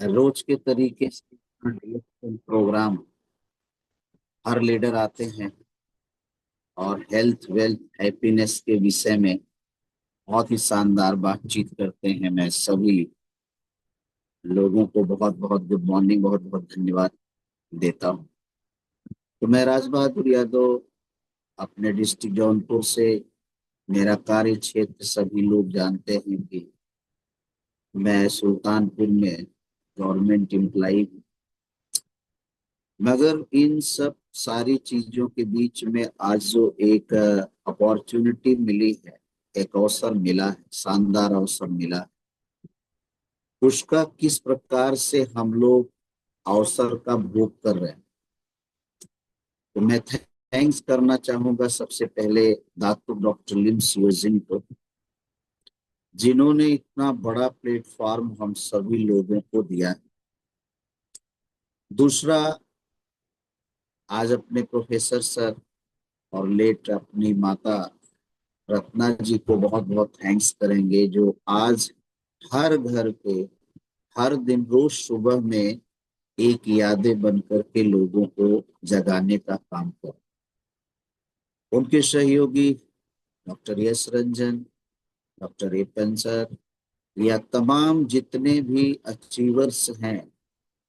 रोज के तरीके से डेवलपमेंट प्रोग्राम हर लीडर आते हैं और हेल्थ वेल्थ हैप्पीनेस के विषय में बहुत ही शानदार बातचीत करते हैं। मैं सभी लोगों को बहुत बहुत गुड मॉर्निंग, बहुत बहुत धन्यवाद देता हूँ। तो मैं राज बहादुर यादव अपने डिस्ट्रिक्ट जौनपुर से, मेरा कार्य क्षेत्र सभी लोग जानते हैं कि मैं सुल्तानपुर में गवर्नमेंट एम्प्लाई हूँ। मगर इन सब सारी चीजों के बीच में आज जो एक अपॉर्चुनिटी मिली है, एक अवसर मिला है, शानदार अवसर मिला है, उसका किस प्रकार से हम लोग अवसर का भोग कर रहे हैं। तो मैं थैंक्स करना चाहूंगा सबसे पहले डॉक्टर डॉक्टर लिम सियोजिन को, जिन्होंने इतना बड़ा प्लेटफॉर्म हम सभी लोगों को दिया है। दूसरा, आज अपने प्रोफेसर सर और लेट अपनी माता रत्ना जी को बहुत बहुत थैंक्स करेंगे, जो आज हर घर पे हर दिन रोज सुबह में एक यादें बन करके लोगों को जगाने का काम कर। उनके सहयोगी डॉक्टर यश रंजन, डॉक्टर एपन सर, या तमाम जितने भी अचीवर्स हैं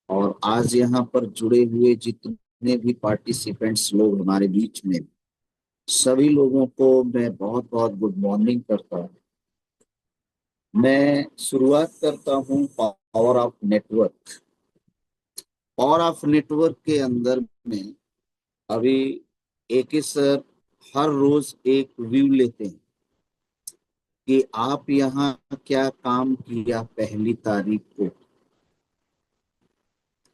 और आज यहाँ पर जुड़े हुए जितने भी पार्टिसिपेंट्स लोग हमारे बीच में, सभी लोगों को मैं बहुत बहुत गुड मॉर्निंग करता हूँ। मैं शुरुआत करता हूँ power of network. Power of network के अंदर में अभी एक ही सर हर रोज एक व्यू लेते हैं कि आप यहाँ क्या काम किया पहली तारीख को।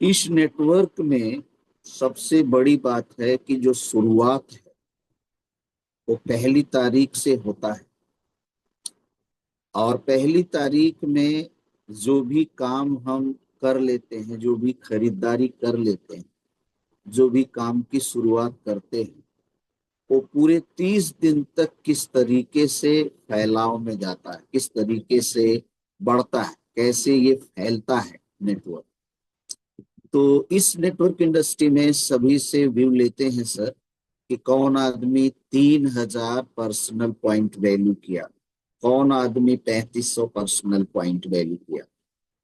इस नेटवर्क में सबसे बड़ी बात है कि जो शुरुआत है वो पहली तारीख से होता है, और पहली तारीख में जो भी काम हम कर लेते हैं, जो भी खरीदारी कर लेते हैं, जो भी काम की शुरुआत करते हैं, वो पूरे 30 दिन तक किस तरीके से फैलाव में जाता है, किस तरीके से बढ़ता है, कैसे ये फैलता है नेटवर्क। तो इस नेटवर्क इंडस्ट्री में सभी से व्यू लेते हैं सर कि कौन आदमी 3,000 पर्सनल पॉइंट वैल्यू किया, कौन आदमी 3,500 पर्सनल पॉइंट वैल्यू किया,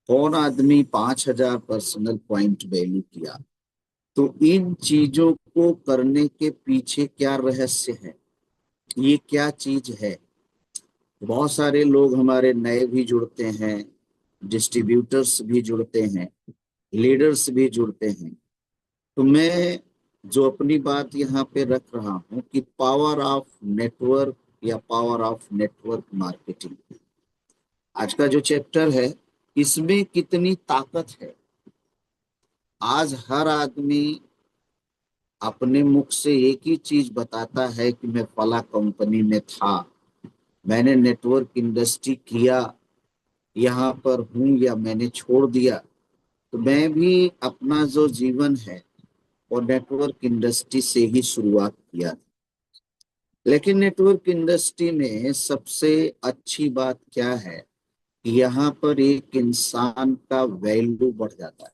कौन आदमी 5,000 पर्सनल पॉइंट वैल्यू किया। तो इन चीजों को करने के पीछे क्या रहस्य है, ये क्या चीज है। बहुत सारे लोग हमारे नए भी जुड़ते हैं, डिस्ट्रीब्यूटर्स भी जुड़ते हैं, लीडर्स भी जुड़ते हैं। तो मैं जो अपनी बात यहाँ पे रख रहा हूँ कि पावर ऑफ नेटवर्क या पावर ऑफ नेटवर्क मार्केटिंग, आज का जो चैप्टर है इसमें कितनी ताकत है। आज हर आदमी अपने मुख से एक ही चीज बताता है कि मैं फला कंपनी में था, मैंने नेटवर्क इंडस्ट्री किया, यहाँ पर हूँ या मैंने छोड़ दिया। तो मैं भी अपना जो जीवन है और नेटवर्क इंडस्ट्री से ही शुरुआत किया। लेकिन नेटवर्क इंडस्ट्री में सबसे अच्छी बात क्या है कि यहाँ पर एक इंसान का वैल्यू बढ़ जाता है।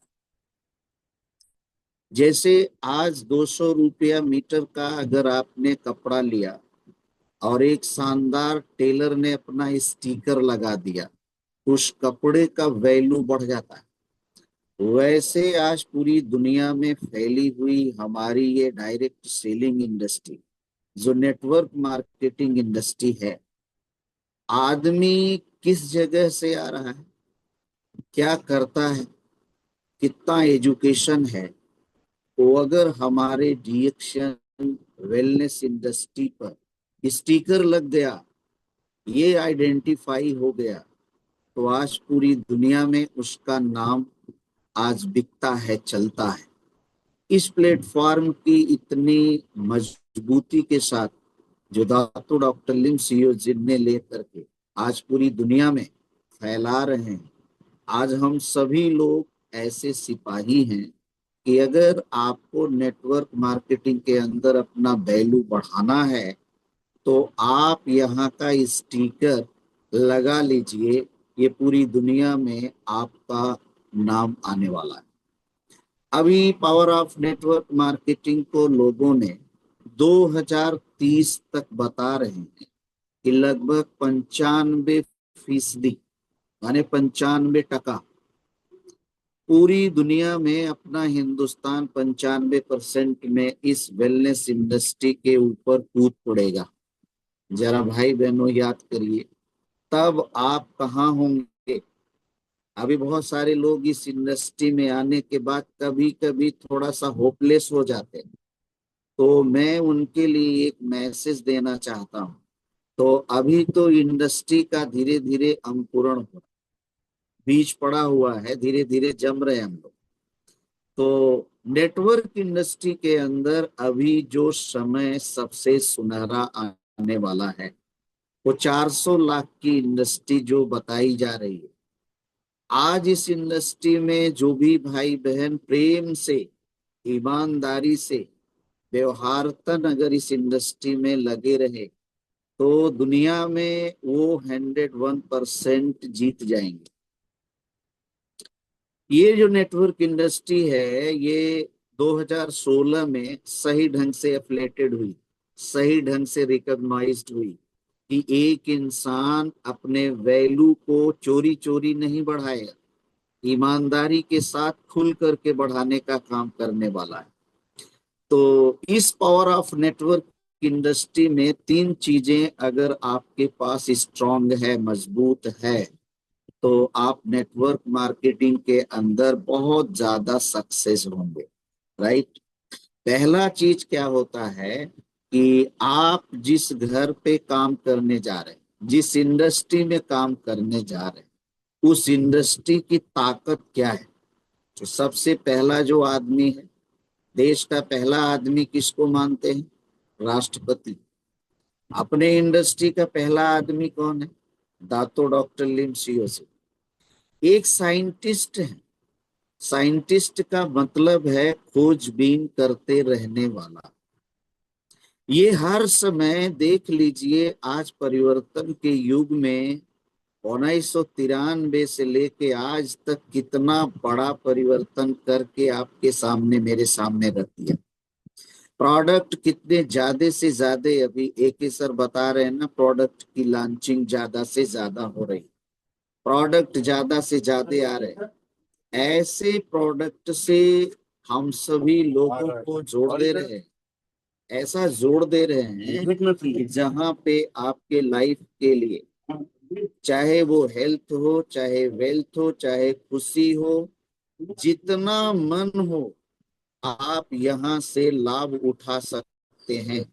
जैसे आज 200 रुपया मीटर का अगर आपने कपड़ा लिया और एक शानदार टेलर ने अपना स्टिकर लगा दिया, उस कपड़े का वैल्यू बढ़ जाता है। वैसे आज पूरी दुनिया में फैली हुई हमारी ये डायरेक्ट सेलिंग इंडस्ट्री, जो नेटवर्क मार्केटिंग इंडस्ट्री है, आदमी किस जगह से आ रहा है, क्या करता है, कितना एजुकेशन है, तो अगर हमारे डिएक्शन वेलनेस इंडस्ट्री पर स्टिकर लग गया, ये आइडेंटिफाई हो गया, तो आज पूरी दुनिया में उसका नाम आज बिकता है, चलता है। इस प्लेटफॉर्म की इतनी मजबूती के साथ जो दातो डॉक्टर लिम सीओ जिनने लेकर के आज पूरी दुनिया में फैला रहे हैं। आज हम सभी लोग ऐसे सिपाही हैं कि अगर आपको नेटवर्क मार्केटिंग के अंदर अपना वैल्यू बढ़ाना है तो आप यहाँ का स्टिकर लगा लीजिए, ये पूरी दुनिया में आपका नाम आने वाला है। अभी पावर ऑफ नेटवर्क मार्केटिंग को लोगों ने 2030 तक बता रहे हैं कि लगभग 95% यानी 95% पूरी दुनिया में अपना हिंदुस्तान 95% में इस वेलनेस इंडस्ट्री के ऊपर कूद पड़ेगा। जरा भाई बहनों याद करिए, तब आप कहाँ होंगे। अभी बहुत सारे लोग इस इंडस्ट्री में आने के बाद कभी कभी थोड़ा सा होपलेस हो जाते हैं, तो मैं उनके लिए एक मैसेज देना चाहता हूँ। तो अभी तो इंडस्ट्री का धीरे धीरे अंकुरण हो, बीज पड़ा हुआ है, धीरे धीरे जम रहे हैं हम लोग। तो नेटवर्क इंडस्ट्री के अंदर अभी जो समय सबसे सुनहरा आने वाला है, वो 400 लाख की इंडस्ट्री जो बताई जा रही है। आज इस इंडस्ट्री में जो भी भाई बहन प्रेम से, ईमानदारी से, व्यवहारतन अगर इस इंडस्ट्री में लगे रहे, तो दुनिया में वो 101% जीत जाएंगे। ये जो नेटवर्क इंडस्ट्री है, ये 2016 में सही ढंग से एफिलेटेड हुई, सही ढंग से रिकॉग्नाइज्ड हुई कि एक इंसान अपने वैल्यू को चोरी चोरी नहीं बढ़ाएगा, ईमानदारी के साथ खुल करके बढ़ाने का काम करने वाला है। तो इस पावर ऑफ नेटवर्क इंडस्ट्री में तीन चीजें अगर आपके पास स्ट्रांग है, मजबूत है, तो आप नेटवर्क मार्केटिंग के अंदर बहुत ज्यादा सक्सेस होंगे। राइट। पहला चीज क्या होता है कि आप जिस घर पे काम करने जा रहे हैं, जिस इंडस्ट्री में काम करने जा रहे हैं, उस इंडस्ट्री की ताकत क्या है। तो सबसे पहला जो आदमी है, देश का पहला आदमी किसको मानते हैं? राष्ट्रपति। अपने इंडस्ट्री का पहला आदमी कौन है? दातो डॉक्टर लिम सीओसी। एक साइंटिस्ट है। साइंटिस्ट का मतलब है खोजबीन करते रहने वाला। ये हर समय देख लीजिए, आज परिवर्तन के युग में 1993 से लेके आज तक कितना बड़ा परिवर्तन करके आपके सामने, मेरे सामने रख दिया। प्रोडक्ट कितने ज्यादा से ज्यादा, अभी एक सर बता रहे हैं ना, प्रोडक्ट की लॉन्चिंग ज्यादा से ज्यादा हो रही, प्रोडक्ट ज्यादा से ज्यादा आ रहे हैं। ऐसे प्रोडक्ट से हम सभी लोगों को जोड़ दे रहे हैं, ऐसा जोड़ दे रहे हैं कि जहां पे आपके लाइफ के लिए, चाहे वो हेल्थ हो, चाहे वेल्थ हो, चाहे खुशी हो, जितना मन हो आप यहाँ से लाभ उठा सकते हैं।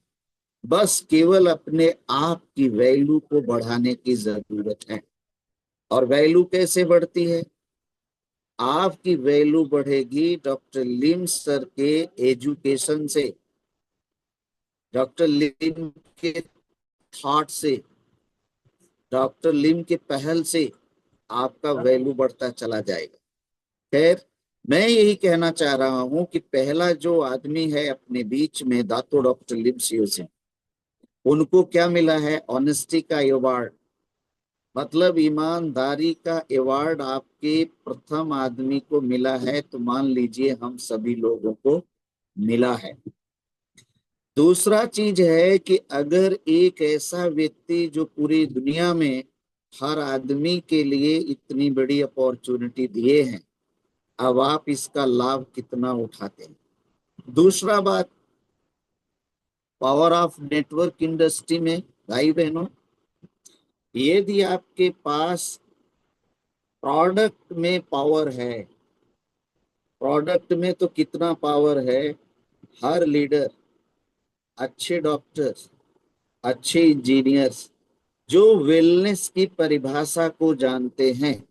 बस केवल अपने आप की वैल्यू को बढ़ाने की जरूरत है। और वैल्यू कैसे बढ़ती है? आपकी वैल्यू बढ़ेगी डॉक्टर लिम सर के एजुकेशन से, डॉक्टर लिम के थॉट से, डॉक्टर लिम के पहल से आपका वैल्यू बढ़ता चला जाएगा। खैर, मैं यही कहना चाह रहा हूं कि पहला जो आदमी है अपने बीच में, दातो डॉक्टर लिम सीओसी, उनको क्या मिला है? ऑनेस्टी का अवार्ड, मतलब ईमानदारी का अवार्ड आपके प्रथम आदमी को मिला है, तो मान लीजिए हम सभी लोगों को मिला है। दूसरा चीज है कि अगर एक ऐसा व्यक्ति जो पूरी दुनिया में हर आदमी के लिए इतनी बड़ी अपॉर्चुनिटी दिए हैं, अब आप इसका लाभ कितना उठाते हैं। दूसरा बात, पावर ऑफ नेटवर्क इंडस्ट्री में भाई बहनों, यदि आपके पास प्रोडक्ट में पावर है, प्रोडक्ट में तो कितना पावर है। हर लीडर, अच्छे डॉक्टर्स, अच्छे इंजीनियर्स जो वेलनेस की परिभाषा को जानते हैं,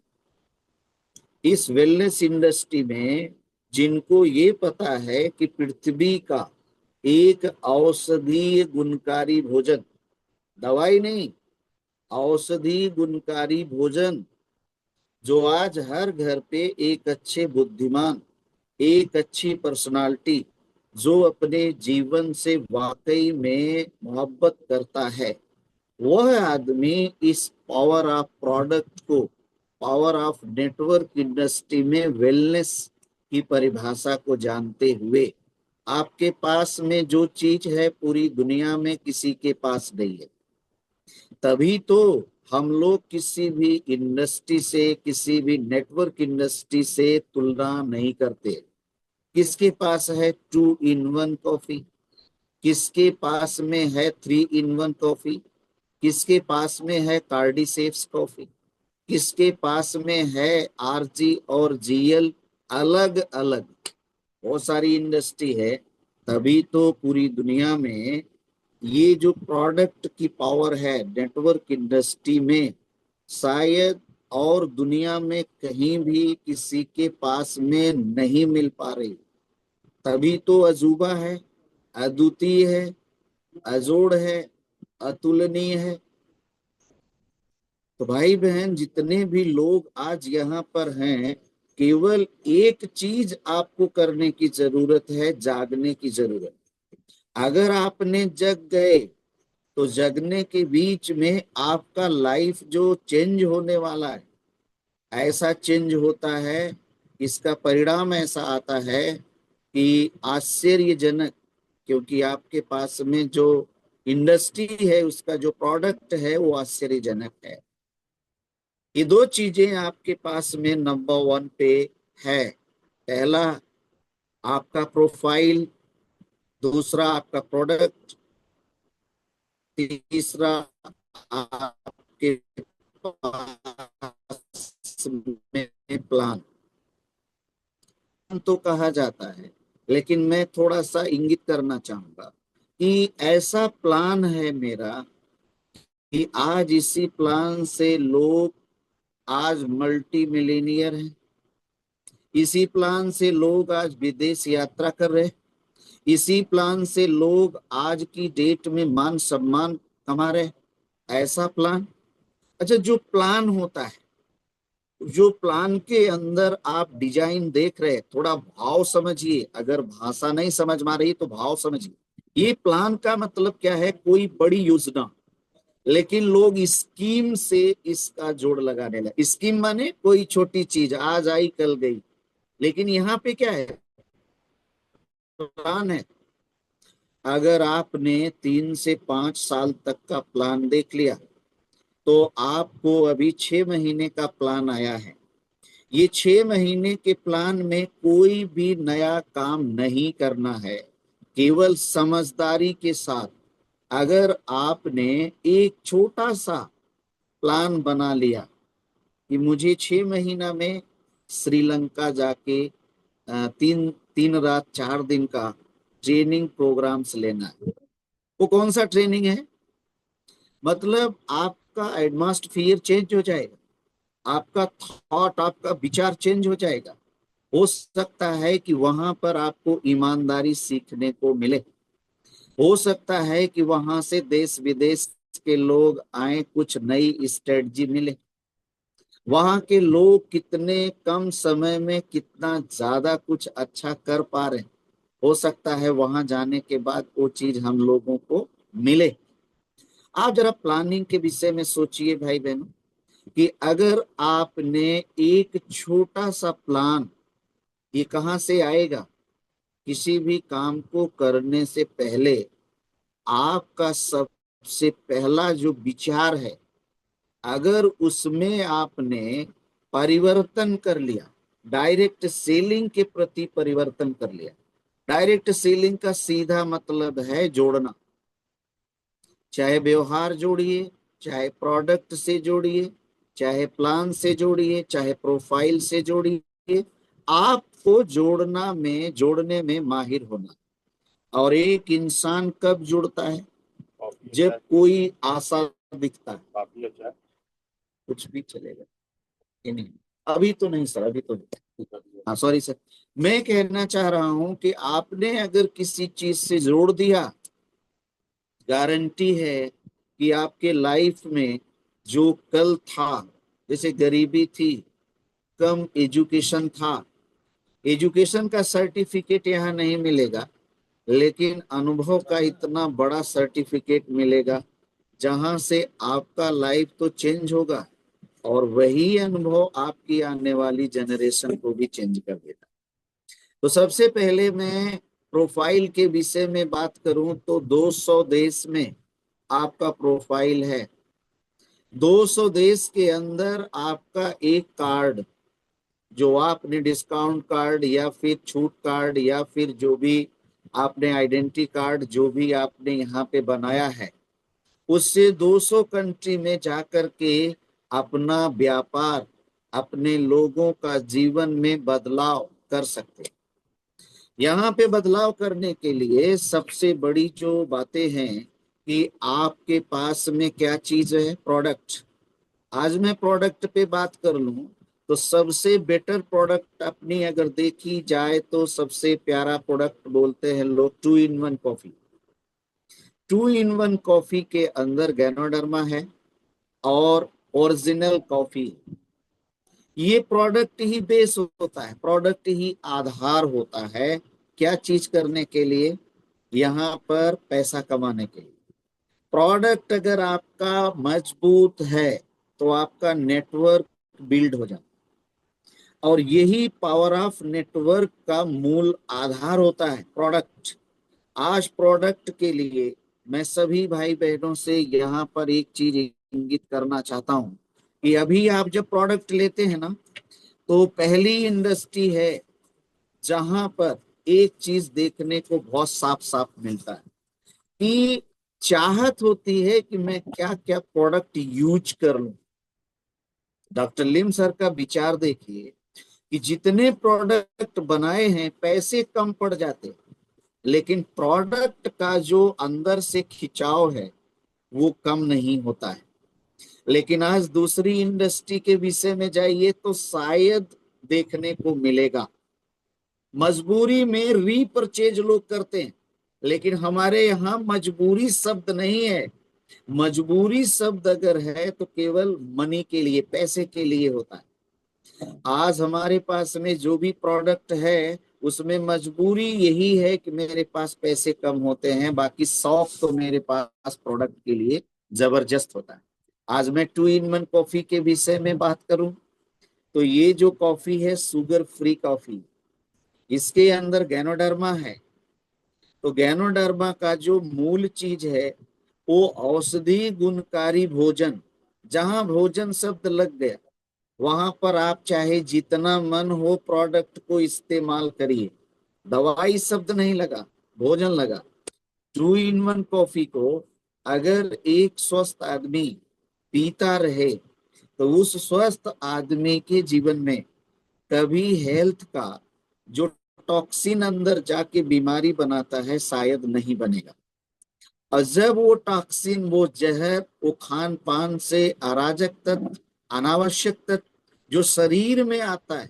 इस वेलनेस इंडस्ट्री में जिनको ये पता है कि पृथ्वी का एक औषधीय गुणकारी भोजन, दवाई नहीं, औषधि गुणकारी भोजन, जो आज हर घर पे एक अच्छे बुद्धिमान, एक अच्छी पर्सनालिटी, जो अपने जीवन से वाकई में मोहब्बत करता है, वह आदमी इस पावर ऑफ प्रोडक्ट को पावर ऑफ नेटवर्क इंडस्ट्री में वेलनेस की परिभाषा को जानते हुए आपके पास में जो चीज है पूरी दुनिया में किसी के पास नहीं है। तभी तो हम लोग किसी भी इंडस्ट्री से, किसी भी नेटवर्क इंडस्ट्री से तुलना नहीं करते। किसके पास है 2 in 1 कॉफी, किसके पास में है 3 in 1 कॉफी, किसके पास में है कार्डिसेप्स कॉफी, किसके पास में है आरजी और जीएल, अलग अलग बहुत सारी इंडस्ट्री है। तभी तो पूरी दुनिया में ये जो प्रोडक्ट की पावर है नेटवर्क इंडस्ट्री में, शायद और दुनिया में कहीं भी किसी के पास में नहीं मिल पा रही। तभी तो अजूबा है, अद्वितीय है, अजोड़ है, अतुलनीय है। तो भाई बहन जितने भी लोग आज यहाँ पर हैं, केवल एक चीज आपको करने की जरूरत है, जागने की जरूरत। अगर आपने जग गए तो जगने के बीच में आपका लाइफ जो चेंज होने वाला है, ऐसा चेंज होता है, इसका परिणाम ऐसा आता है कि आश्चर्यजनक। क्योंकि आपके पास में जो इंडस्ट्री है, उसका जो प्रोडक्ट है वो आश्चर्यजनक है। ये दो चीजें आपके पास में नंबर 1 पे है। पहला आपका प्रोफाइल, दूसरा आपका प्रोडक्ट, तीसरा आपके पास में प्लान। तो कहा जाता है, लेकिन मैं थोड़ा सा इंगित करना चाहूंगा कि ऐसा प्लान है मेरा कि आज इसी प्लान से लोग आज मल्टी मिलीनियर हैं। इसी प्लान से लोग आज विदेश यात्रा कर रहे हैं। इसी प्लान से लोग आज की डेट में मान सम्मान कमा रहे हैं। ऐसा प्लान। अच्छा, जो प्लान होता है, जो प्लान के अंदर आप डिजाइन देख रहे हैं, थोड़ा भाव समझिए। अगर भाषा नहीं समझ में आ रही तो भाव समझिए। ये प्लान का मतलब क्या है? कोई बड़ी योजना, लेकिन लोग स्कीम से इसका जोड़ लगाने लगे। स्कीम माने कोई छोटी चीज आज आई कल गई, लेकिन यहाँ पे क्या है? प्लान है। अगर आपने 3 से 5 साल तक का प्लान देख लिया, तो आपको अभी 6 महीने का प्लान आया है। ये 6 महीने के प्लान में कोई भी नया काम नहीं करना है, केवल समझदारी के साथ। अगर आपने एक छोटा सा प्लान बना लिया कि मुझे 6 महीना में श्रीलंका जाके 3 3 रात 4 दिन का ट्रेनिंग प्रोग्राम्स लेना है। वो कौन सा ट्रेनिंग है? मतलब आपका एटमॉस्फियर चेंज हो जाएगा, आपका थॉट, आपका विचार चेंज हो जाएगा। हो सकता है कि वहां पर आपको ईमानदारी सीखने को मिले। हो सकता है कि वहां से देश विदेश के लोग आए, कुछ नई स्ट्रेटजी मिले। वहां के लोग कितने कम समय में कितना ज्यादा कुछ अच्छा कर पा रहे हैं, हो सकता है वहां जाने के बाद वो चीज हम लोगों को मिले। आप जरा प्लानिंग के विषय में सोचिए भाई बहनों, कि अगर आपने एक छोटा सा प्लान, ये कहाँ से आएगा? किसी भी काम को करने से पहले आपका सबसे पहला जो विचार है, अगर उसमें आपने परिवर्तन कर लिया, डायरेक्ट सेलिंग के प्रति परिवर्तन कर लिया। डायरेक्ट सेलिंग का सीधा मतलब है जोड़ना। चाहे व्यवहार जोड़िए, चाहे प्रोडक्ट से जोड़िए, चाहे प्लान से जोड़िए, चाहे प्रोफाइल से जोड़िए, आपको जोड़ने में माहिर होना। और एक इंसान कब जुड़ता है? जब कोई आशा दिखता है। कुछ भी चलेगा। नहीं, अभी तो नहीं सर, अभी तो नहीं। हाँ सॉरी सर, मैं कहना चाह रहा हूं कि आपने अगर किसी चीज से जोड़ दिया, गारंटी है कि आपके लाइफ में जो कल था, जैसे गरीबी थी, कम एजुकेशन था, एजुकेशन का सर्टिफिकेट यहाँ नहीं मिलेगा, लेकिन अनुभव का इतना बड़ा सर्टिफिकेट मिलेगा, जहां से आपका लाइफ तो चेंज होगा और वही अनुभव आपकी आने वाली जनरेशन को भी चेंज कर देता है। तो सबसे पहले मैं प्रोफाइल के विषय में बात करूं तो 200 देश में आपका प्रोफाइल है। 200 देश के अंदर आपका एक कार्ड, जो आपने डिस्काउंट कार्ड या फिर छूट कार्ड या फिर जो भी आपने आइडेंटिटी कार्ड जो भी आपने यहाँ पे बनाया है, उससे 200 कंट्री में जाकर के अपना व्यापार, अपने लोगों का जीवन में बदलाव कर सकते हैं। यहाँ पे बदलाव करने के लिए सबसे बड़ी जो बातें हैं कि आपके पास में क्या चीज है, प्रोडक्ट। आज मैं प्रोडक्ट पे बात कर लूं तो सबसे बेटर प्रोडक्ट अपनी अगर देखी जाए तो सबसे प्यारा प्रोडक्ट बोलते हैं लोग 2 in 1 कॉफी। 2 in 1 कॉफी के अंदर गैनोडर्मा है और ओरिजिनल कॉफी। ये प्रोडक्ट ही बेस होता है, प्रोडक्ट ही आधार होता है। क्या चीज करने के लिए? यहाँ पर पैसा कमाने के लिए। प्रोडक्ट अगर आपका मजबूत है तो आपका नेटवर्क बिल्ड हो जाता है, और यही पावर ऑफ नेटवर्क का मूल आधार होता है प्रोडक्ट। आज प्रोडक्ट के लिए मैं सभी भाई बहनों से यहाँ पर एक चीज इंगित करना चाहता हूँ कि अभी आप जब प्रोडक्ट लेते हैं ना, तो पहली इंडस्ट्री है जहां पर एक चीज देखने को बहुत साफ साफ मिलता है कि चाहत होती है कि मैं क्या क्या प्रोडक्ट यूज कर लूं। डॉक्टर लिम सर का विचार देखिए कि जितने प्रोडक्ट बनाए हैं पैसे कम पड़ जाते, लेकिन प्रोडक्ट का जो अंदर से खिंचाव है वो कम नहीं होता है। लेकिन आज दूसरी इंडस्ट्री के विषय में जाइए तो शायद देखने को मिलेगा मजबूरी में रीपरचेज लोग करते हैं, लेकिन हमारे यहाँ मजबूरी शब्द नहीं है। मजबूरी शब्द अगर है तो केवल मनी के लिए, पैसे के लिए होता है। आज हमारे पास में जो भी प्रोडक्ट है उसमें मजबूरी यही है कि मेरे पास पैसे कम होते हैं, बाकी शौक तो मेरे पास प्रोडक्ट के लिए जबरदस्त होता है। आज मैं 2 in 1 कॉफी के विषय में बात करूं तो ये जो कॉफी है शुगर फ्री कॉफी, इसके अंदर गैनोडर्मा है। तो गैनोडर्मा का जो मूल चीज है वो औषधि गुणकारी भोजन। जहां भोजन शब्द लग गया वहां पर आप चाहे जितना मन हो प्रोडक्ट को इस्तेमाल करिए, दवाई शब्द नहीं लगा, भोजन लगा। 2 in 1 कॉफी को अगर एक स्वस्थ आदमी पीता रहे तो उस स्वस्थ आदमी के जीवन में कभी हेल्थ का जो टॉक्सिन अंदर जाके बीमारी बनाता है शायद नहीं बनेगा। और जब वो टॉक्सिन, वो जहर, वो खान पान से अराजक तत्व, अनावश्यक तत्व जो शरीर में आता है,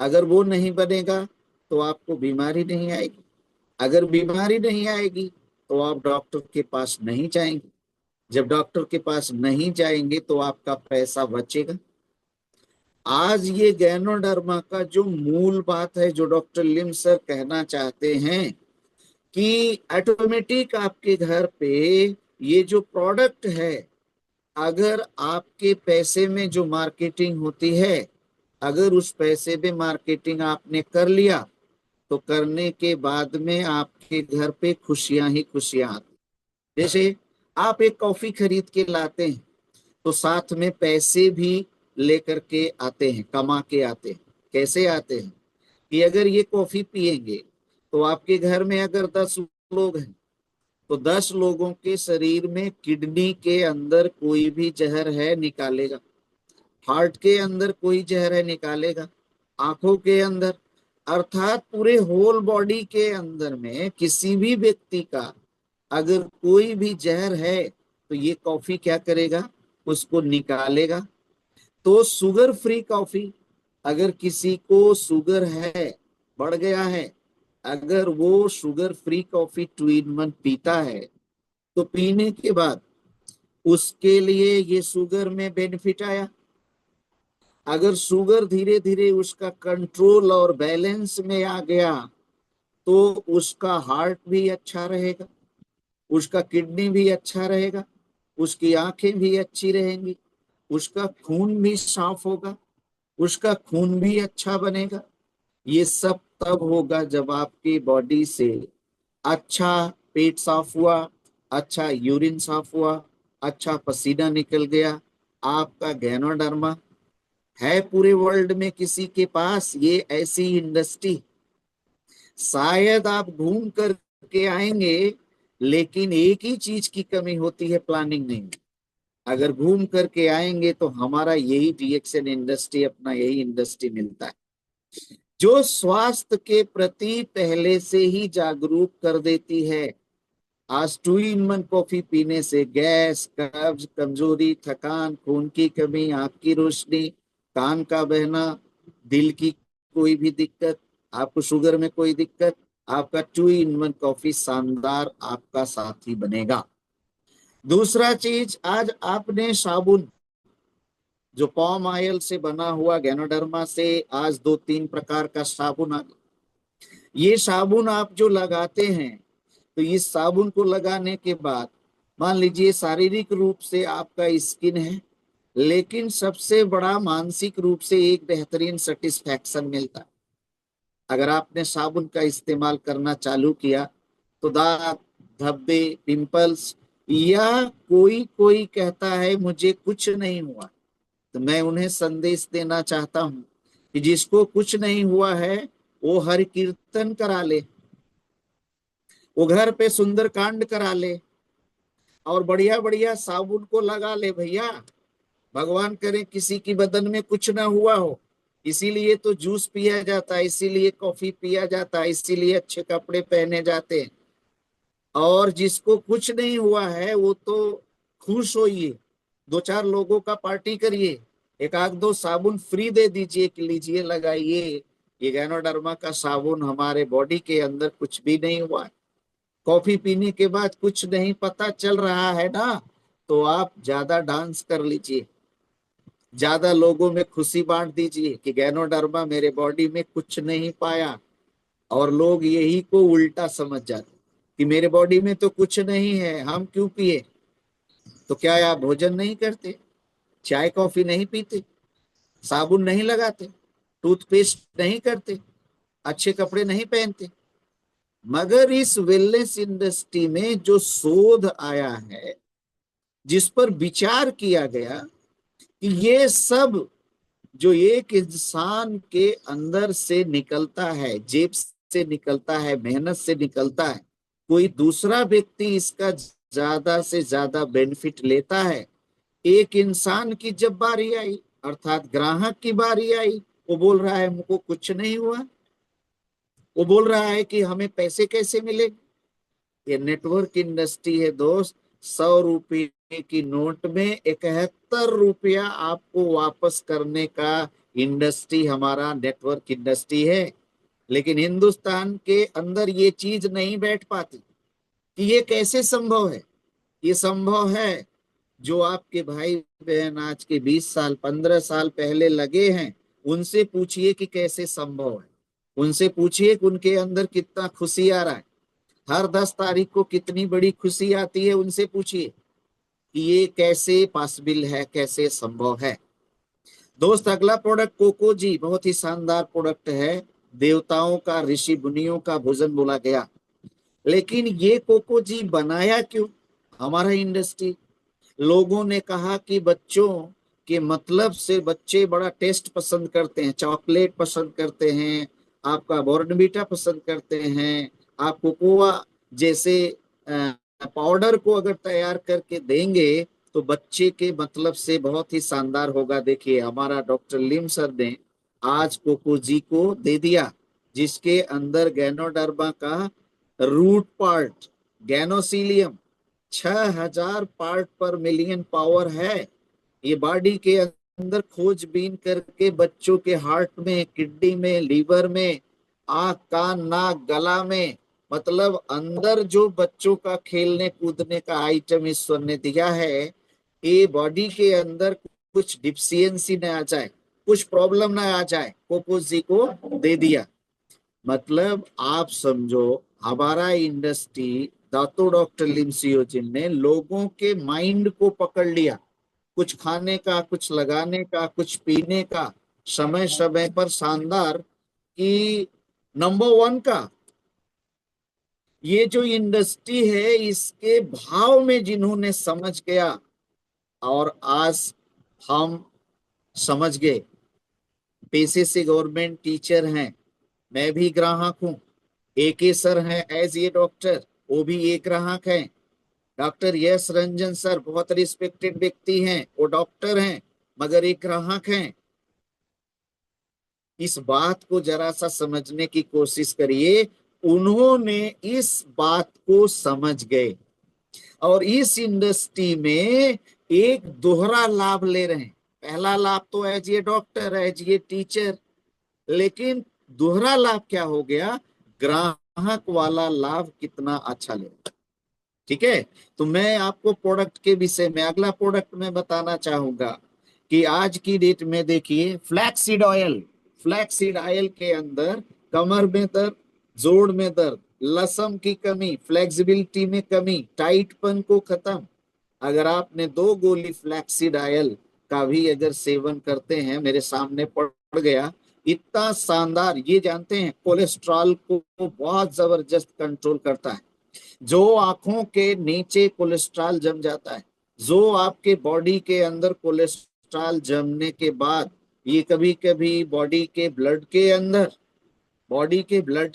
अगर वो नहीं बनेगा तो आपको बीमारी नहीं आएगी। अगर बीमारी नहीं आएगी तो आप डॉक्टर के पास नहीं जाएंगे। जब डॉक्टर के पास नहीं जाएंगे तो आपका पैसा बचेगा। आज ये गैनोडर्मा का जो मूल बात है, जो डॉक्टर लिम सर कहना चाहते हैं कि ऑटोमेटिक आपके घर पे ये जो प्रोडक्ट है, अगर आपके पैसे में जो मार्केटिंग होती है, अगर उस पैसे में मार्केटिंग आपने कर लिया तो करने के बाद में आपके घर पे खुशियां ही खुशियां आती। जैसे आप एक कॉफी खरीद के लाते हैं तो साथ में पैसे भी लेकर के आते हैं, कमा के आते हैं। कैसे आते हैं कि अगर ये कॉफी पिएंगे तो आपके घर में अगर 10 लोग हैं तो 10 लोगों के शरीर में किडनी के अंदर कोई भी जहर है निकालेगा, हार्ट के अंदर कोई जहर है निकालेगा, आंखों के अंदर, अर्थात पूरे होल बॉडी के अंदर में किसी भी व्यक्ति का अगर कोई भी जहर है तो ये कॉफी क्या करेगा, उसको निकालेगा। तो शुगर फ्री कॉफी, अगर किसी को शुगर है, बढ़ गया है, अगर वो शुगर फ्री कॉफी 2 in 1 पीता है तो पीने के बाद उसके लिए ये शुगर में बेनिफिट आया। अगर शुगर धीरे धीरे उसका कंट्रोल और बैलेंस में आ गया तो उसका हार्ट भी अच्छा रहेगा, उसका किडनी भी अच्छा रहेगा, उसकी आंखें भी अच्छी रहेंगी, उसका खून भी साफ होगा, उसका खून भी अच्छा बनेगा। ये सब तब होगा जब आपकी बॉडी से अच्छा पेट साफ हुआ, अच्छा यूरिन साफ हुआ, अच्छा पसीना निकल गया। आपका गैनोडर्मा है पूरे वर्ल्ड में किसी के पास ये ऐसी इंडस्ट्री? शायद आप घूम कर के आएंगे, लेकिन एक ही चीज की कमी होती है, प्लानिंग नहीं। अगर घूम करके आएंगे तो हमारा यही डीएक्सएन इंडस्ट्री, अपना यही इंडस्ट्री मिलता है, जो स्वास्थ्य के प्रति पहले से ही जागरूक कर देती है। आज 2 in 1 कॉफी पीने से गैस, कब्ज, कमजोरी, थकान, खून की कमी, आंख की रोशनी, कान का बहना, दिल की कोई भी दिक्कत, आपको शुगर में कोई दिक्कत, आपका 2 in 1 कॉफी शानदार आपका साथी बनेगा। दूसरा चीज, आज आपने साबुन जो पॉम ऑयल से बना हुआ, गैनोडर्मा से आज 2-3 प्रकार का साबुन आ गया। ये साबुन आप जो लगाते हैं, तो इस साबुन को लगाने के बाद मान लीजिए शारीरिक रूप से आपका स्किन है, लेकिन सबसे बड़ा मानसिक रूप से एक बेहतरीन सेटिस्फैक्शन मिलता है। अगर आपने साबुन का इस्तेमाल करना चालू किया तो दाग, धब्बे, पिंपल्स, या कोई कोई कहता है मुझे कुछ नहीं हुआ, तो मैं उन्हें संदेश देना चाहता हूं कि जिसको कुछ नहीं हुआ है वो हरि कीर्तन करा ले, वो घर पे सुंदरकांड करा ले और बढ़िया बढ़िया साबुन को लगा ले भैया। भगवान करे किसी की बदन में कुछ ना हुआ हो। इसीलिए तो जूस पिया जाता है, इसीलिए कॉफी पिया जाता है, इसीलिए अच्छे कपड़े पहने जाते हैं। और जिसको कुछ नहीं हुआ है वो तो खुश होइए, 2-4 लोगों का पार्टी करिए, एक आध दो साबुन फ्री दे दीजिए कि लीजिए लगाइए, ये गैनोडर्मा का साबुन, हमारे बॉडी के अंदर कुछ भी नहीं हुआ है। कॉफी पीने के बाद कुछ नहीं पता चल रहा है ना, तो आप ज्यादा डांस कर लीजिए, ज्यादा लोगों में खुशी बांट दीजिए कि गैनोडर्मा मेरे बॉडी में कुछ नहीं पाया। और लोग यही को उल्टा समझ जाते कि मेरे बॉडी में तो कुछ नहीं है, हम क्यों पिए? तो क्या आप भोजन नहीं करते, चाय कॉफी नहीं पीते, साबुन नहीं लगाते, टूथपेस्ट नहीं करते, अच्छे कपड़े नहीं पहनते? मगर इस वेलनेस इंडस्ट्री में जो शोध आया है, जिस पर विचार किया गया कि ये सब जो एक इंसान के अंदर से निकलता है, जेब से निकलता है, मेहनत से निकलता है, कोई दूसरा व्यक्ति इसका ज्यादा से ज्यादा बेनिफिट लेता है। एक इंसान की जब बारी आई, अर्थात ग्राहक की बारी आई, वो बोल रहा है मुझको कुछ नहीं हुआ, वो बोल रहा है कि हमें पैसे कैसे मिले। ये नेटवर्क इंडस्ट्री है दोस्त। 100 रुपये की नोट में 71 रुपया आपको वापस करने का इंडस्ट्री हमारा नेटवर्क इंडस्ट्री है। लेकिन हिंदुस्तान के अंदर ये चीज नहीं बैठ पाती कि ये कैसे संभव है। ये संभव है, जो आपके भाई बहन आज के 20 साल 15 साल पहले लगे हैं, उनसे पूछिए कि कैसे संभव है। उनसे पूछिए कि उनके अंदर कितना खुशी आ रहा है, हर 10 तारीख को कितनी बड़ी खुशी आती है। उनसे पूछिए कि ये कैसे पॉसिबल है, कैसे संभव है। दोस्त, अगला प्रोडक्ट कोको जी, बहुत ही शानदार प्रोडक्ट है। देवताओं का, ऋषि मुनियों का भोजन बोला गया। लेकिन ये कोको जी बनाया क्यों? हमारा इंडस्ट्री। लोगों ने कहा कि बच्चों के मतलब से बच्चे बड़ा टेस्ट पसंद करते हैं, चॉकलेट पसंद करते हैं, आपका बॉर्नवीटा पसंद करते हैं। आप कोकोआ जैसे पाउडर को अगर तैयार करके देंगे तो बच्चे के मतलब से बहुत ही शानदार होगा। देखिए, हमारा डॉक्टर लिम सर ने आज कोको जी को दे दिया, जिसके अंदर गैनोडर्मा का रूट पार्ट, गैनोसीलियम, 6000 पार्ट पर मिलियन पावर है। ये बॉडी के अंदर खोजबीन करके बच्चों के हार्ट में, किडनी में, लीवर में, आंख, कान, नाक, गला में, मतलब अंदर जो बच्चों का खेलने कूदने का आइटम ईश्वर ने दिया है, ये बॉडी के अंदर कुछ डिफिशियंसी न आ जाए, कुछ प्रॉब्लम ना आ जाए, कोकोस जी को दे दिया। मतलब आप समझो, हमारा इंडस्ट्री, दातो डॉक्टर लिमसियोजिन ने लोगों के माइंड को पकड़ लिया। कुछ खाने का, कुछ लगाने का, कुछ पीने का, समय समय पर शानदार कि नंबर वन का ये जो इंडस्ट्री है इसके भाव में जिन्होंने समझ गया, और आज हम समझ गए। पेशे से गवर्नमेंट टीचर हैं, मैं भी ग्राहक हूँ। एक ही सर हैं एज ए डॉक्टर, वो भी एक ग्राहक हैं। डॉक्टर यश रंजन सर बहुत रिस्पेक्टेड व्यक्ति हैं, वो डॉक्टर हैं मगर एक ग्राहक हैं। इस बात को जरा सा समझने की कोशिश करिए। उन्होंने इस बात को समझ गए और इस इंडस्ट्री में एक दोहरा लाभ ले रहे हैं। पहला लाभ तो as a doctor, as a teacher, लेकिन दोहरा लाभ क्या हो गया, ग्राहक वाला लाभ कितना अच्छा ले। ठीक है, तो मैं आपको प्रोडक्ट के विषय में अगला प्रोडक्ट में बताना चाहूंगा कि आज की डेट में देखिए फ्लैक्सीड ऑयल। फ्लैक्सीड ऑयल के अंदर कमर में दर्द, जोड़ में दर्द, लसम की कमी, फ्लेक्सिबिलिटी में कमी, टाइटपन को खत्म। अगर आपने 2 गोली फ्लैक्सीड ऑयल का भी अगर सेवन करते हैं, मेरे सामने पड़ गया, इतना शानदार। ये जानते हैं कोलेस्ट्रॉल को बहुत जबरदस्त कंट्रोल करता है। जो आंखों के नीचे कोलेस्ट्रॉल जम जाता है, जो आपके बॉडी के अंदर कोलेस्ट्रॉल जमने के बाद ये कभी कभी बॉडी के ब्लड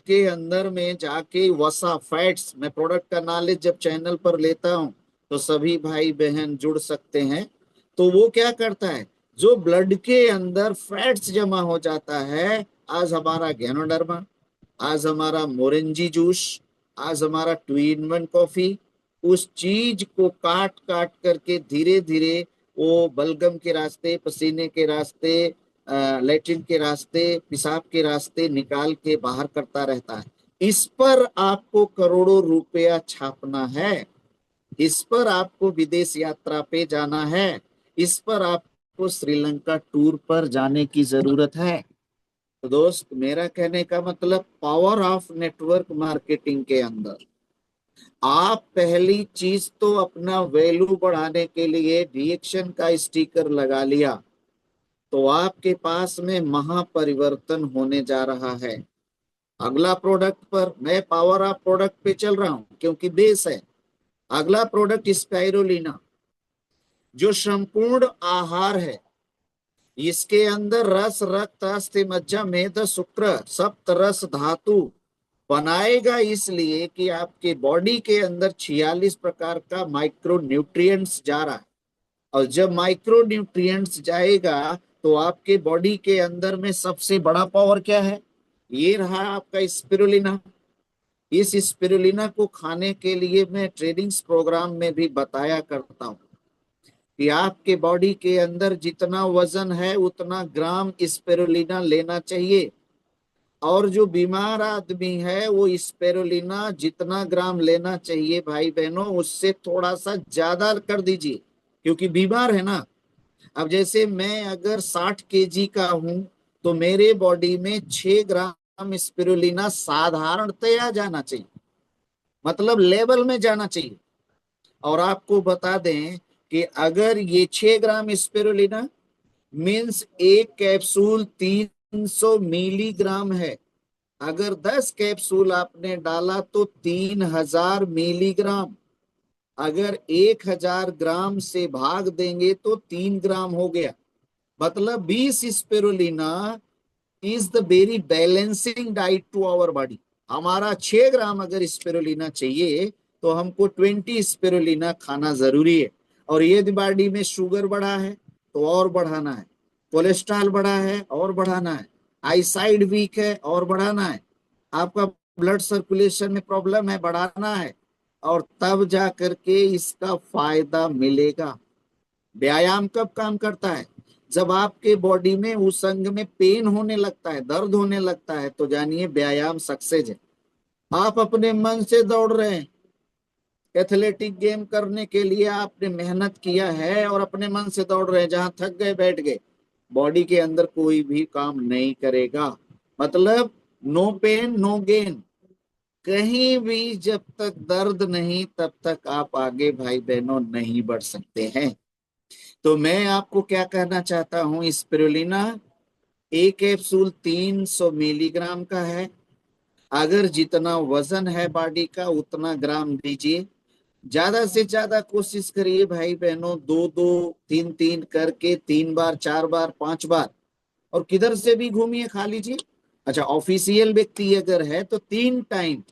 के अंदर में जाके वसा फैट्स, मैं प्रोडक्ट का नॉलेज जब चैनल पर लेता हूं तो सभी भाई बहन जुड़ सकते हैं। तो वो क्या करता है, जो ब्लड के अंदर फैट्स जमा हो जाता है, आज हमारा गैनोडर्मा, आज हमारा मोरेंजी जूस, आज हमारा टू इन वन कॉफी, उस चीज को काट काट करके धीरे धीरे वो बलगम के रास्ते, पसीने के रास्ते, लेट्रिन के रास्ते, पेशाब के रास्ते निकाल के बाहर करता रहता है। इस पर आपको करोड़ों रुपया छापना है, इस पर आपको विदेश यात्रा पे जाना है, इस पर आपको श्रीलंका टूर पर जाने की जरूरत है। तो दोस्त, मेरा कहने का मतलब पावर ऑफ नेटवर्क मार्केटिंग के अंदर आप पहली चीज तो अपना वैल्यू बढ़ाने के लिए रिएक्शन का स्टिकर लगा लिया, तो आपके पास में महापरिवर्तन होने जा रहा है। अगला प्रोडक्ट पर, मैं पावर ऑफ प्रोडक्ट पे चल रहा हूं क्योंकि बेस है। अगला प्रोडक्ट स्पाइरुलिना, जो संपूर्ण आहार है। इसके अंदर रस, रक्त, अस्थि, मज्जा, मेद, शुक्र, सप्त रस धातु बनाएगा, इसलिए कि आपके बॉडी के अंदर 46 प्रकार का माइक्रो न्यूट्रिएंट्स जा रहा है। और जब माइक्रो न्यूट्रिएंट्स जाएगा तो आपके बॉडी के अंदर में सबसे बड़ा पावर क्या है, ये रहा आपका स्पिरुलिना। इस स्पिरुलिना को खाने के लिए मैं ट्रेनिंग्स प्रोग्राम में भी बताया करता हूँ कि आपके बॉडी के अंदर जितना वजन है उतना ग्राम स्पिरुलिना लेना चाहिए। और जो बीमार आदमी है वो स्पिरुलिना जितना ग्राम लेना चाहिए भाई बहनों, उससे थोड़ा सा ज्यादा कर दीजिए, क्योंकि बीमार है ना। अब जैसे मैं अगर 60 kg का हूं तो मेरे बॉडी में 6 ग्राम स्पिरुलिना साधारणतया जाना चाहिए, मतलब लेवल में जाना चाहिए। और आपको बता दें कि अगर ये 6 ग्राम स्पिरुलिना मीन्स एक कैप्सूल 300 मिलीग्राम है, अगर 10 कैप्सूल आपने डाला तो 3000 मिलीग्राम, अगर 1000 ग्राम से भाग देंगे तो 3 ग्राम हो गया, मतलब 20 spirulina is the very balancing diet to our body. हमारा 6 ग्राम अगर स्पिरुलिना चाहिए तो हमको 20 स्पिरुलिना खाना जरूरी है। और यदि बॉडी में शुगर बढ़ा है तो और बढ़ाना है, कोलेस्ट्रॉल बढ़ा है और बढ़ाना है, आईसाइड वीक है और बढ़ाना है, आपका ब्लड सर्कुलेशन में प्रॉब्लम है, बढ़ाना है, और तब जा करके इसका फायदा मिलेगा। व्यायाम कब काम करता है, जब आपके बॉडी में उस अंग में पेन होने लगता है, दर्द होने लगता है, तो जानिए व्यायाम सक्सेस है। आप अपने मन से दौड़ रहे हैं, एथलेटिक गेम करने के लिए आपने मेहनत किया है और अपने मन से दौड़ रहे हैं, जहां थक गए बैठ गए, बॉडी के अंदर कोई भी काम नहीं करेगा। मतलब नो पेन नो गेन, कहीं भी जब तक दर्द नहीं तब तक आप आगे भाई बहनों नहीं बढ़ सकते हैं। तो मैं आपको क्या कहना चाहता हूं, स्पिरुलिना एक कैप्सूल 300 मिलीग्राम का है। अगर जितना वजन है बॉडी का उतना ग्राम दीजिए। ज्यादा से ज्यादा कोशिश करिए भाई बहनों, दो दो तीन तीन करके 3 बार 4 बार 5 बार, और किधर से भी घूमिए खा लीजिए। अच्छा, ऑफिशियल व्यक्ति अगर है तो 3 टाइम।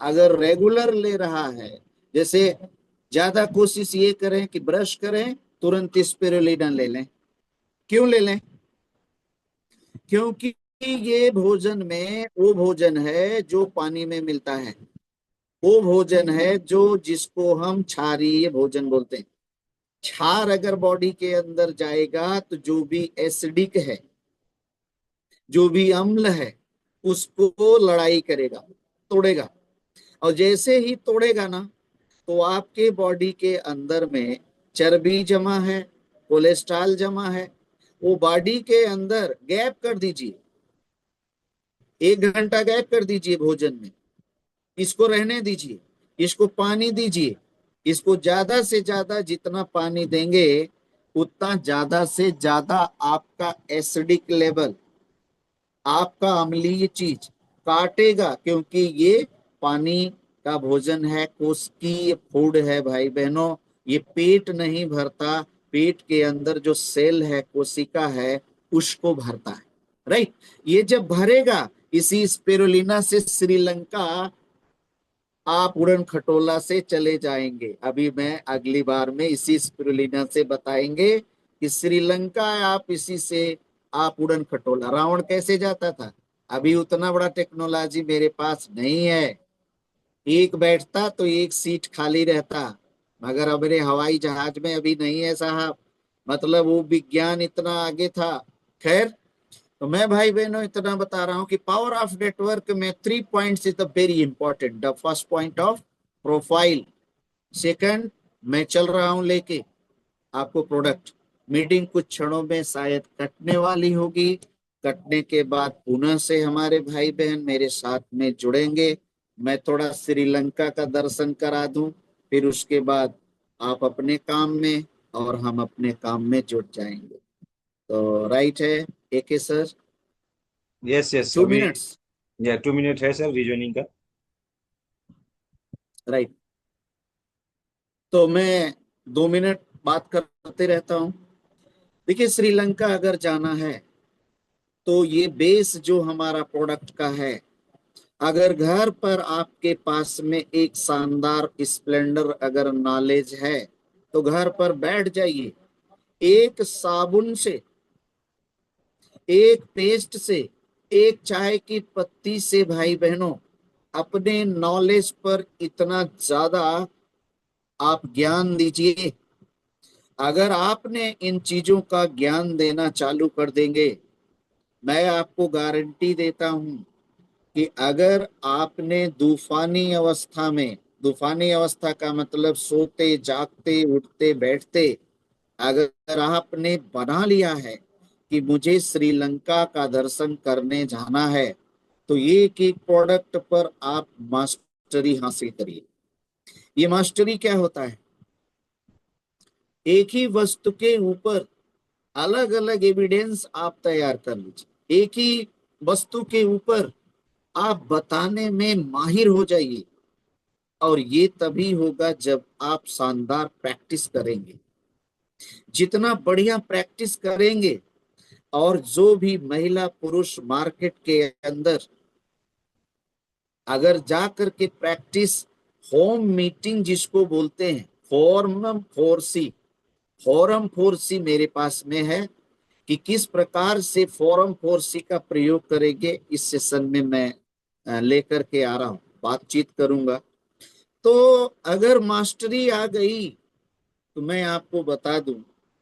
अगर रेगुलर ले रहा है, जैसे ज्यादा कोशिश ये करें कि ब्रश करें तुरंत स्पिरुलिना ले लें। क्यों ले लें? क्योंकि ये भोजन में वो भोजन है जो पानी में मिलता है। वो भोजन है जो जिसको हम क्षारीय भोजन बोलते हैं। क्षार अगर बॉडी के अंदर जाएगा तो जो भी एसिडिक है, जो भी अम्ल है, उसको लड़ाई करेगा, तोड़ेगा। और जैसे ही तोड़ेगा ना, तो आपके बॉडी के अंदर में चर्बी जमा है, कोलेस्ट्रॉल जमा है, वो बॉडी के अंदर गैप कर दीजिए। 1 घंटा गैप कर दीजिए भोजन में, इसको रहने दीजिए, इसको पानी दीजिए। इसको ज्यादा से ज्यादा जितना पानी देंगे उतना ज्यादा से ज्यादा आपका एसिडिक लेवल, आपका अम्लीय चीज काटेगा, क्योंकि ये पानी का भोजन है, कोशिकीय फूड है भाई बहनों। ये पेट नहीं भरता, पेट के अंदर जो सेल है, कोशिका है, उसको भरता है। राइट? ये जब भरेगा, इसी स्पिरुलिना से श्रीलंका आप उड़न खटोला से चले जाएंगे। अभी मैं अगली बार में इसी स्पिरुलिना से बताएंगे कि श्रीलंका आप इसी से आप उड़न खटोला। रावण कैसे जाता था? अभी उतना बड़ा टेक्नोलॉजी मेरे पास नहीं है, एक बैठता तो एक सीट खाली रहता, मगर अब मेरे हवाई जहाज में अभी नहीं है साहब। मतलब वो विज्ञान इतना आगे था। खैर, तो मैं भाई बहनों इतना बता रहा हूं कि पावर ऑफ नेटवर्क में 3 points is the very important. The first point of profile, second मैं चल रहा हूं लेके आपको प्रोडक्ट। मीटिंग कुछ क्षणों में शायद कटने वाली होगी। कटने के बाद पुनः से हमारे भाई बहन मेरे साथ में जुड़ेंगे। मैं थोड़ा श्रीलंका का दर्शन करा दूं, फिर उसके बाद आप अपने काम में और हम अपने काम में जुट जाएंगे। तो राइट है एके सर? यस यस, टू अभी मिनट्स या 2 मिनट है सर रीजनिंग का। राइट। तो मैं 2 मिनट बात करते रहता हूँ। देखिए, श्रीलंका अगर जाना है तो ये बेस जो हमारा प्रोडक्ट का है, अगर घर पर आपके पास में एक शानदार स्प्लेंडर अगर नॉलेज है तो घर पर बैठ जाइए, एक साबुन से, एक पेस्ट से, एक चाय की पत्ती से भाई बहनों अपने नॉलेज पर इतना ज्यादा आप ज्ञान दीजिए। अगर आपने इन चीजों का ज्ञान देना चालू कर देंगे, मैं आपको गारंटी देता हूं कि अगर आपने तूफानी अवस्था में, तूफानी अवस्था का मतलब सोते जागते उठते बैठते, अगर आपने बना लिया है कि मुझे श्रीलंका का दर्शन करने जाना है, तो ये एक एक प्रोडक्ट पर आप मास्टरी हासिल करिए। ये मास्टरी क्या होता है? एक ही वस्तु के ऊपर अलग अलग एविडेंस आप तैयार कर लीजिए। एक ही वस्तु के ऊपर आप बताने में माहिर हो जाइए, और ये तभी होगा जब आप शानदार प्रैक्टिस करेंगे। जितना बढ़िया प्रैक्टिस करेंगे, और जो भी महिला पुरुष मार्केट के अंदर अगर जा करके प्रैक्टिस, होम मीटिंग जिसको बोलते हैं, फोरम फोर सी मेरे पास में है कि किस प्रकार से फोरम फोर सी का प्रयोग करेंगे, इस सेशन में मैं लेकर के आ रहा हूं, बातचीत करूंगा। तो अगर मास्टरी आ गई तो मैं आपको बता दूं